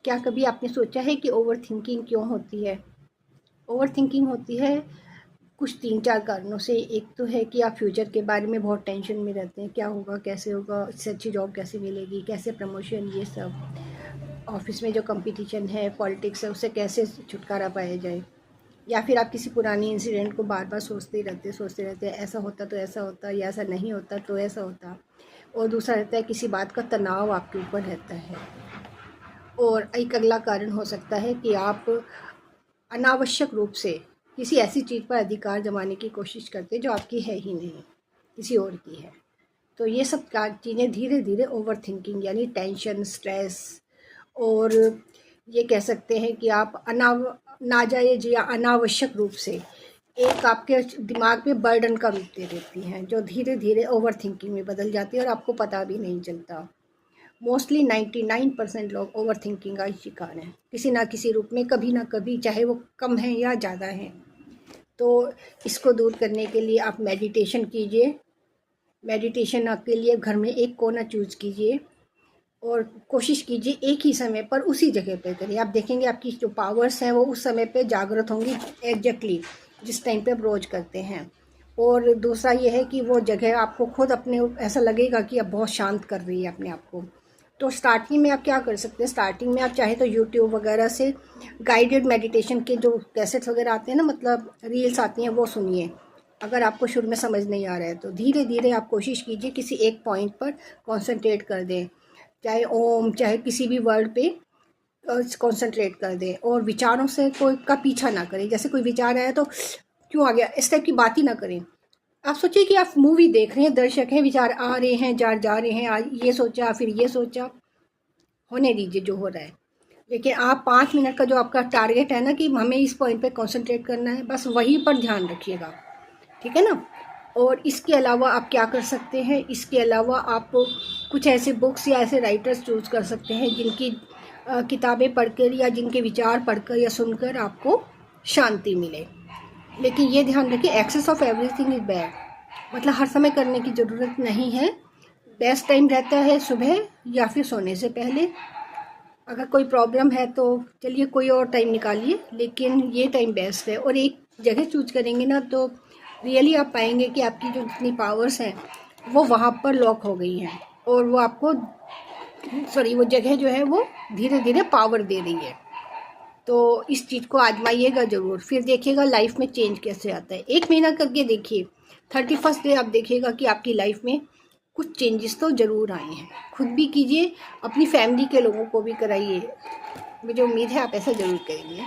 क्या कभी आपने सोचा है कि ओवर थिंकिंग क्यों होती है? ओवर थिंकिंग होती है कुछ 3-4 कारणों से। एक तो है कि आप फ्यूचर के बारे में बहुत टेंशन में रहते हैं, क्या होगा, कैसे होगा, इससे अच्छी जॉब कैसे मिलेगी, कैसे प्रमोशन, ये सब। ऑफ़िस में जो कॉम्पिटिशन है, पॉलिटिक्स है, उससे कैसे छुटकारा पाया जाए। या फिर आप किसी पुरानी इंसिडेंट को बार-बार सोचते रहते हैं, ऐसा होता तो ऐसा होता, या ऐसा नहीं होता तो ऐसा होता। और दूसरा रहता है किसी बात का तनाव आपके ऊपर रहता है। और एक अगला कारण हो सकता है कि आप अनावश्यक रूप से किसी ऐसी चीज़ पर अधिकार जमाने की कोशिश करते हैं जो आपकी है ही नहीं, किसी और की है। तो ये सब चीज़ें धीरे धीरे ओवर थिंकिंग यानी टेंशन, स्ट्रेस, और ये कह सकते हैं कि आप नाजायज़ या अनावश्यक रूप से एक आपके दिमाग में बर्डन का रूप दे देती हैं, जो धीरे धीरे ओवर थिंकिंग में बदल जाती है और आपको पता भी नहीं चलता। मोस्टली 99% लोग ओवर थिंकिंग का शिकार हैं, किसी ना किसी रूप में, कभी ना कभी, चाहे वो कम है या ज़्यादा है। तो इसको दूर करने के लिए आप मेडिटेशन कीजिए। मेडिटेशन आपके लिए घर में एक कोना चूज़ कीजिए और कोशिश कीजिए एक ही समय पर उसी जगह पे करें। आप देखेंगे आपकी जो पावर्स हैं वो उस समय पे जागृत होंगी, एग्जैक्टली जिस टाइम पे आप रोज़ करते हैं। और दूसरा ये है कि वो जगह आपको खुद अपने ऐसा लगेगा कि आप बहुत शांत कर रही है अपने आप को। तो स्टार्टिंग में आप क्या कर सकते हैं, स्टार्टिंग में आप चाहे तो यूट्यूब वगैरह से गाइडेड मेडिटेशन के जो कैसेट्स वगैरह आते हैं ना, मतलब रील्स आती हैं, वो सुनिए। अगर आपको शुरू में समझ नहीं आ रहा है तो धीरे धीरे आप कोशिश कीजिए किसी एक पॉइंट पर कॉन्सेंट्रेट कर दें, चाहे ओम, चाहे किसी भी वर्ड पे कॉन्सेंट्रेट कर दें। और विचारों से कोई का पीछा ना करें। जैसे कोई विचार आया तो क्यों आ गया, इस टाइप की बात ही ना करें। आप सोचिए कि आप मूवी देख रहे हैं, दर्शक हैं, विचार आ रहे हैं, जा रहे हैं, आज ये सोचा फिर ये सोचा, होने दीजिए जो हो रहा है। लेकिन आप 5 मिनट का जो आपका टारगेट है ना कि हमें इस पॉइंट पे कंसंट्रेट करना है, बस वहीं पर ध्यान रखिएगा, ठीक है ना। और इसके अलावा आप क्या कर सकते हैं, इसके अलावा आप कुछ ऐसे बुक्स या ऐसे राइटर्स चूज़ कर सकते हैं जिनकी किताबें पढ़कर या जिनके विचार पढ़कर या सुनकर आपको शांति मिले। लेकिन ये ध्यान रखिए, excess of everything is bad, मतलब हर समय करने की ज़रूरत नहीं है। बेस्ट टाइम रहता है सुबह या फिर सोने से पहले। अगर कोई प्रॉब्लम है तो चलिए कोई और टाइम निकालिए, लेकिन ये टाइम बेस्ट है। और एक जगह चूज करेंगे ना तो रियली आप पाएंगे कि आपकी जो जितनी पावर्स हैं वो वहाँ पर लॉक हो गई हैं, और वो आपको वो जगह जो है वो धीरे धीरे पावर दे रही है। तो इस चीज़ को आजमाइएगा ज़रूर, फिर देखिएगा लाइफ में चेंज कैसे आता है। 1 महीना करके देखिए, 31st डे आप देखिएगा कि आपकी लाइफ में कुछ चेंजेस तो ज़रूर आए हैं। खुद भी कीजिए, अपनी फैमिली के लोगों को भी कराइए। मुझे उम्मीद है आप ऐसा ज़रूर करेंगे।